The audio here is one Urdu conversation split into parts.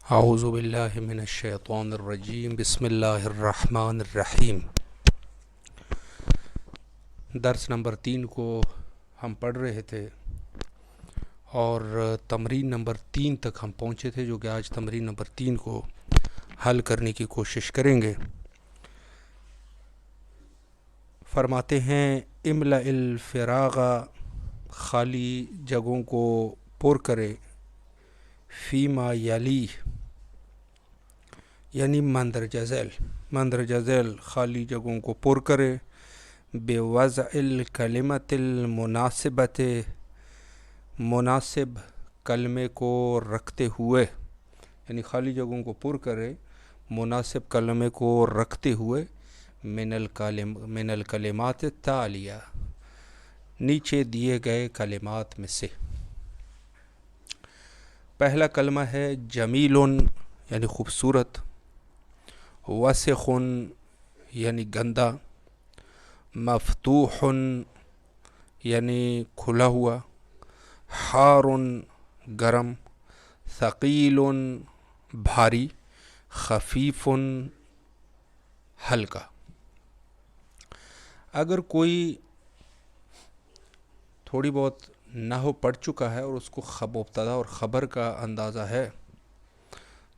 اعوذ باللہ من الشیطان الرجیم بسم اللہ الرحمن الرحیم۔ درس نمبر 3 کو ہم پڑھ رہے تھے اور تمرین نمبر 3 تک ہم پہنچے تھے، جو کہ آج تمرین نمبر 3 کو حل کرنے کی کوشش کریں گے۔ فرماتے ہیں املأ الفراغ، خالی جگہوں کو پر کرے، فیما یلی یعنی مندرجہ ذیل خالی جگہوں کو پر کرے، بے وضع الکلمۃ المناسبۃ، مناسب کلمے کو رکھتے ہوئے، یعنی خالی جگہوں کو پر کرے مناسب کلمے کو رکھتے ہوئے، من الکلمات التالیہ، نیچے دیے گئے کلمات میں سے۔ پہلا کلمہ ہے جمیل یعنی خوبصورت، وسخ یعنی گندا، مفتوح یعنی کھلا ہوا، حار گرم، ثقیل بھاری، خفیف ہلکا۔ اگر کوئی تھوڑی بہت نحو پڑھ چکا ہے اور اس کو مبتدا اور خبر کا اندازہ ہے،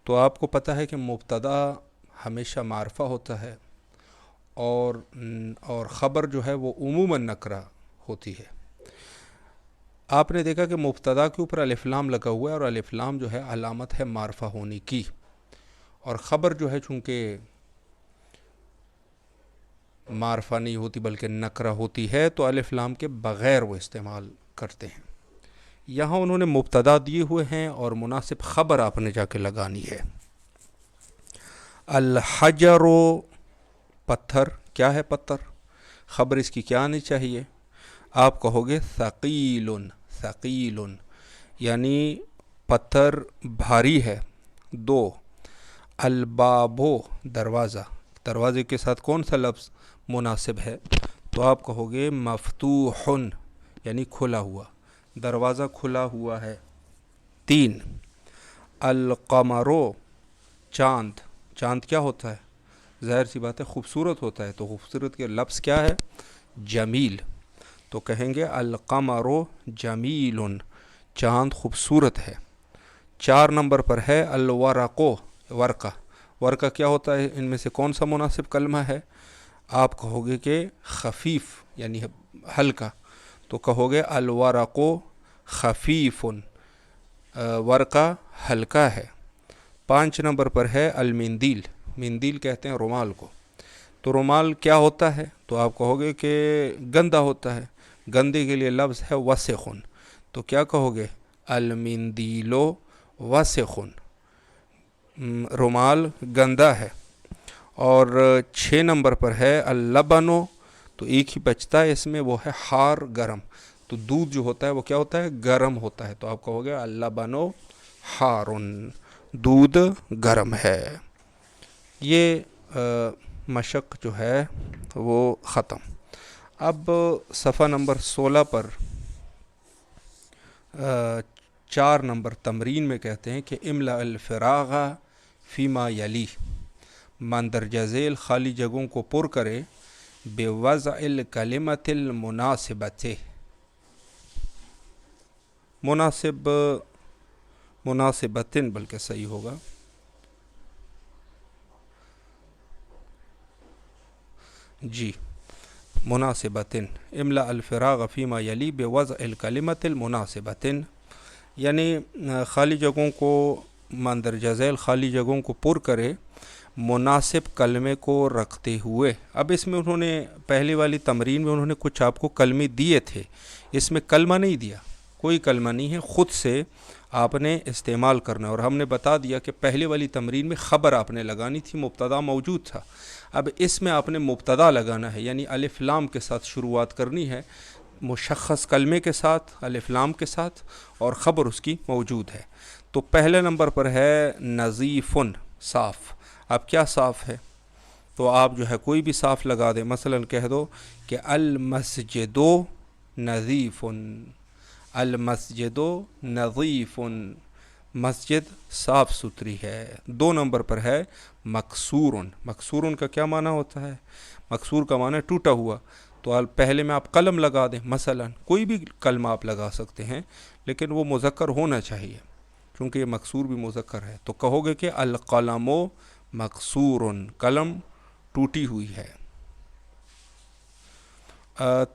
تو آپ کو پتہ ہے کہ مبتدا ہمیشہ معرفہ ہوتا ہے اور خبر جو ہے وہ عموماً نکرہ ہوتی ہے۔ آپ نے دیکھا کہ مبتدا کے اوپر الف لام لگا ہوا ہے اور الف لام جو ہے علامت ہے معرفہ ہونے کی، اور خبر جو ہے چونکہ معرفہ نہیں ہوتی بلکہ نکرہ ہوتی ہے تو الف لام کے بغیر وہ استعمال کرتے ہیں۔ یہاں انہوں نے مبتدا دیے ہوئے ہیں اور مناسب خبر آپ نے جا کے لگانی ہے۔ الحجر، پتھر، کیا ہے پتھر؟ خبر اس کی کیا آنی چاہیے؟ آپ کہو گے ثقیل، ثقیل یعنی پتھر بھاری ہے۔ 2، الباب، دروازہ، دروازے کے ساتھ کون سا لفظ مناسب ہے؟ تو آپ کہو گے مفتوح یعنی کھلا ہوا، دروازہ کھلا ہوا ہے۔ 3، القمر، چاند، چاند کیا ہوتا ہے؟ ظاہر سی بات ہے خوبصورت ہوتا ہے، تو خوبصورت کے لفظ کیا ہے؟ جمیل، تو کہیں گے القمر جمیل، چاند خوبصورت ہے۔ 4 نمبر پر ہے الورق، ورقہ، ورقہ کیا ہوتا ہے؟ ان میں سے کون سا مناسب کلمہ ہے؟ آپ کہو گے کہ خفیف یعنی ہلکا، تو کہو گے الورق خفیف، ورقہ ہلکا ہے۔ 5 نمبر پر ہے المندیل، مندیل کہتے ہیں رومال کو، تو رومال کیا ہوتا ہے؟ تو آپ کہو گے کہ گندا ہوتا ہے، گندے کے لیے لفظ ہے وسخ، تو کیا کہو گے؟ المندیل وسخ، رومال گندا ہے۔ اور 6 نمبر پر ہے اللبن، تو ایک ہی بچتا ہے اس میں، وہ ہے حار، گرم، تو دودھ جو ہوتا ہے وہ کیا ہوتا ہے؟ گرم ہوتا ہے، تو آپ کہو گے اللبن حار، دودھ گرم ہے۔ یہ مشق جو ہے وہ ختم۔ اب صفحہ نمبر 16 پر 4 نمبر تمرین میں کہتے ہیں کہ املأ الفراغ فیما یلی، مندرجہ ذیل خالی جگہوں کو پر کرے، بوضع الکلمۃ المناسبۃ، مناسبتن بلکہ صحیح ہوگا، جی مناسبتن، املأ الفراغ فیما یلی بوضع الکلمۃ المناسبتن، یعنی خالی جگہوں کو، مندرجہ ذیل خالی جگہوں کو پر کرے مناسب کلمے کو رکھتے ہوئے۔ اب اس میں انہوں نے پہلی والی تمرین میں انہوں نے کچھ آپ کو کلمے دیے تھے، اس میں کلمہ نہیں دیا، کوئی کلمہ نہیں ہے، خود سے آپ نے استعمال کرنا ہے، اور ہم نے بتا دیا کہ پہلی والی تمرین میں خبر آپ نے لگانی تھی، مبتدا موجود تھا۔ اب اس میں آپ نے مبتدا لگانا ہے، یعنی الف لام کے ساتھ شروعات کرنی ہے، مشخص کلمے کے ساتھ، الف لام کے ساتھ، اور خبر اس کی موجود ہے۔ تو پہلے نمبر پر ہے نظیف، صاف۔ اب کیا صاف ہے؟ تو آپ جو ہے کوئی بھی صاف لگا دیں، مثلا کہہ دو کہ المسجد نظیف، المسجد نظیف، مسجد صاف ستھری ہے۔ 2 نمبر پر ہے مکسورن۔ مکسورن کا کیا معنی ہوتا ہے؟ مکسور کا معنی ٹوٹا ہوا۔ تو پہلے میں آپ قلم لگا دیں، مثلا کوئی بھی کلمہ آپ لگا سکتے ہیں، لیکن وہ مذکر ہونا چاہیے کیونکہ یہ مکسور بھی مذکر ہے۔ تو کہو گے کہ القلم مکسورن، قلم ٹوٹی ہوئی ہے۔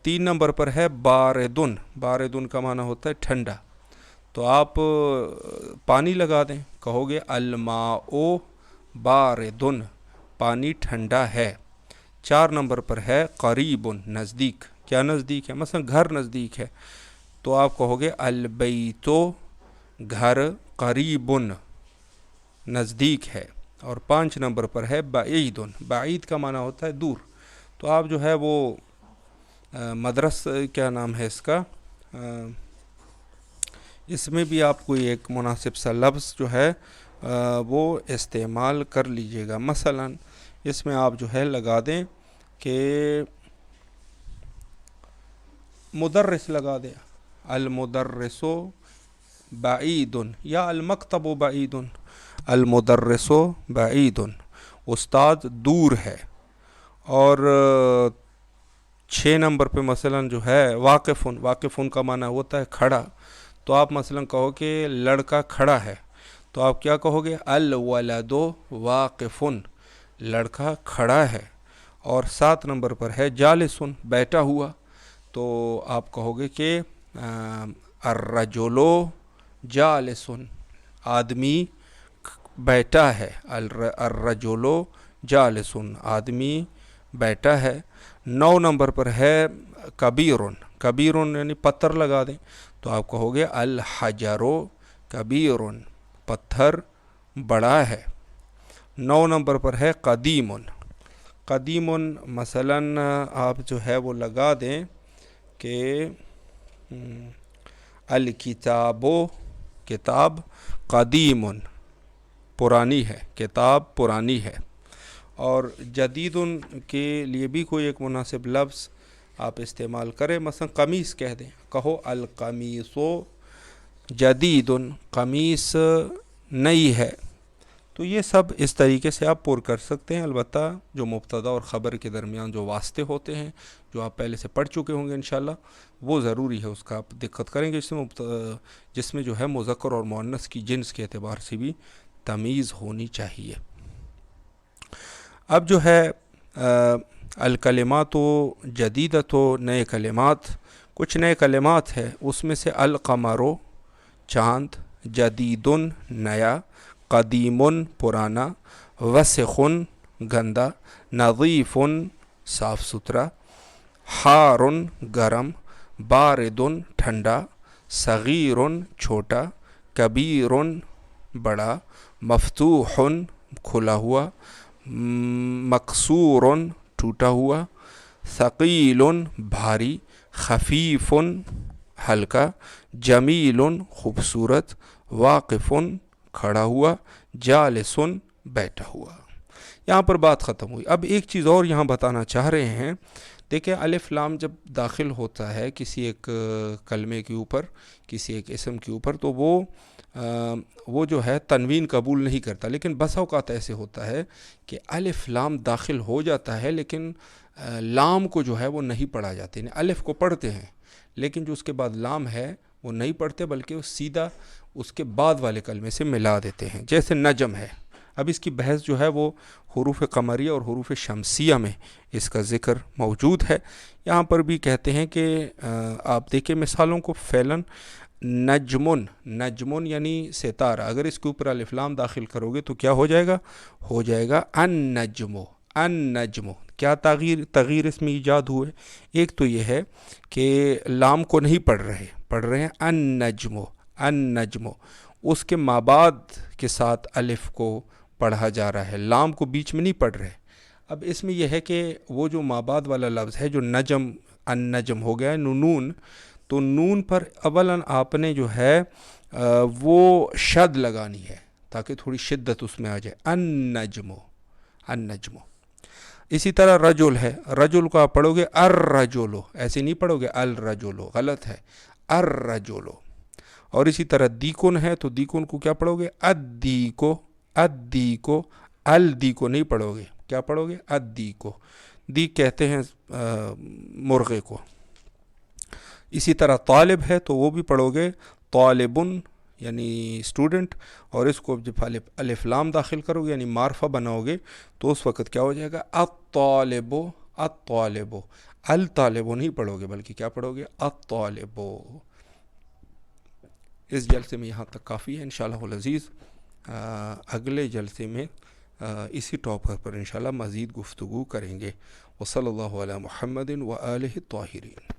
3 نمبر پر ہے باردن۔ باردن کا معنی ہوتا ہے ٹھنڈا۔ تو آپ پانی لگا دیں، کہو گے الماء باردن، پانی ٹھنڈا ہے۔ 4 نمبر پر ہے قریب، نزدیک۔ کیا نزدیک ہے؟ مثلا گھر نزدیک ہے تو آپ کہو گے البیت، گھر قریب، نزدیک ہے۔ اور 5 نمبر پر ہے بعید۔ بعید کا معنی ہوتا ہے دور۔ تو آپ جو ہے وہ مدرس کیا نام ہے اس کا، اس میں بھی آپ کوئی ایک مناسب سا لفظ جو ہے وہ استعمال کر لیجئے گا۔ مثلا اس میں آپ جو ہے لگا دیں کہ مدرس لگا دیں، المدرس بعید، یا المکتب بعید، المدرس بعید، استاد دور ہے۔ اور 6 نمبر پہ مثلا جو ہے واقفن۔ واقفن کا معنی ہوتا ہے کھڑا۔ تو آپ مثلا کہو کہ لڑکا کھڑا ہے تو آپ کیا کہو گے؟ الولد واقفن، لڑکا کھڑا ہے۔ اور 7 نمبر پر ہے جالسن، بیٹھا ہوا۔ تو آپ کہو گے کہ الرجل جالسن، آدمی بیٹھا ہے۔ الرجل جالسن، آدمی بیٹھا ہے۔ 9 نمبر پر ہے کبیرن۔ کبیرن یعنی پتھر لگا دیں تو آپ کہو گے الحجر کبیرن، پتھر بڑا ہے۔ 9 نمبر پر ہے قدیمن۔ قدیمن مثلا آپ جو ہے وہ لگا دیں کہ الکتاب، کتاب قدیمن، پرانی ہے، کتاب پرانی ہے۔ اور جدید کے لیے بھی کوئی ایک مناسب لفظ آپ استعمال کریں، مثلا قمیص کہہ دیں، کہو القمیص جدید، قمیص نئی ہے۔ تو یہ سب اس طریقے سے آپ پر کر سکتے ہیں۔ البتہ جو مبتدا اور خبر کے درمیان جو واسطے ہوتے ہیں، جو آپ پہلے سے پڑھ چکے ہوں گے انشاءاللہ، وہ ضروری ہے، اس کا آپ دقت کریں گے، جس میں جو ہے مذکر اور مؤنث کی جنس کے اعتبار سے بھی تمیز ہونی چاہیے۔ اب جو ہے الکلمات جدیدۃ، نئے کلمات، کچھ نئے کلمات ہیں، اس میں سے القمر، چاند، جدید نیا، قدیم پرانا، وسخ گندا، نظیف صاف ستھرا، حار گرم، بارد ٹھنڈا، صغیر چھوٹا، کبیر بڑا، مفتوح کھلا ہوا، مکسور ٹوٹا ہوا، ثقیل بھاری، خفیف ہلکا، جمیل خوبصورت، واقف کھڑا ہوا، جالس بیٹھا ہوا۔ یہاں پر بات ختم ہوئی۔ اب ایک چیز اور یہاں بتانا چاہ رہے ہیں، دیکھیں الف لام جب داخل ہوتا ہے کسی ایک کلمے کے اوپر، کسی ایک اسم کے اوپر، تو وہ جو ہے تنوین قبول نہیں کرتا، لیکن بسا اوقات ایسے ہوتا ہے کہ الف لام داخل ہو جاتا ہے لیکن لام کو جو ہے وہ نہیں پڑھا جاتے، یعنی الف کو پڑھتے ہیں لیکن جو اس کے بعد لام ہے وہ نہیں پڑھتے، بلکہ وہ سیدھا اس کے بعد والے کلمے سے ملا دیتے ہیں، جیسے نجم ہے۔ اب اس کی بحث جو ہے وہ حروف قمریہ اور حروف شمسیہ میں اس کا ذکر موجود ہے۔ یہاں پر بھی کہتے ہیں کہ آپ دیکھیں مثالوں کو، فعلاً نجمن، نجمن یعنی ستارہ، اگر اس کے اوپر الف لام داخل کرو گے تو کیا ہو جائے گا؟ ہو جائے گا النجم۔ النجم کیا تغیر اس میں ایجاد ہوئے؟ ایک تو یہ ہے کہ لام کو نہیں پڑھ رہے ہیں النجم، النجم، اس کے مابعد کے ساتھ الف کو پڑھا جا رہا ہے، لام کو بیچ میں نہیں پڑھ رہے۔ اب اس میں یہ ہے کہ وہ جو مابعد والا لفظ ہے جو نجم، النجم ہو گیا ہے نون، تو نون پر اولاً آپ نے جو ہے وہ شد لگانی ہے تاکہ تھوڑی شدت اس میں آ جائے، النجم، النجم۔ اسی طرح رجل ہے، رجل کو آپ پڑھو گے الرجل، ایسے نہیں پڑھو گے الرجل، غلط ہے، الرجل۔ اور اسی طرح دیکن ہے تو دیکن کو کیا پڑھو گے؟ ادی کو، ادی کو، الدی کو نہیں پڑھو گے، کیا پڑھو گے؟ ادی کو، دی کہتے ہیں مرغے کو۔ اسی طرح طالب ہے تو وہ بھی پڑھو گے طالبن یعنی اسٹوڈنٹ، اور اس کو جب الف لام داخل کرو گے یعنی معرفہ بناؤ گے تو اس وقت کیا ہو جائے گا؟ الطالب، الطالب، الطالب نہیں پڑھو گے بلکہ کیا پڑھو گے؟ الطالب۔ اس جلسے میں یہاں تک کافی ہے، انشاءاللہ العزیز اگلے جلسے میں اسی ٹاپک پر انشاءاللہ مزید گفتگو کریں گے۔ وصلی اللہ علی محمد و آلہ الطاہرین۔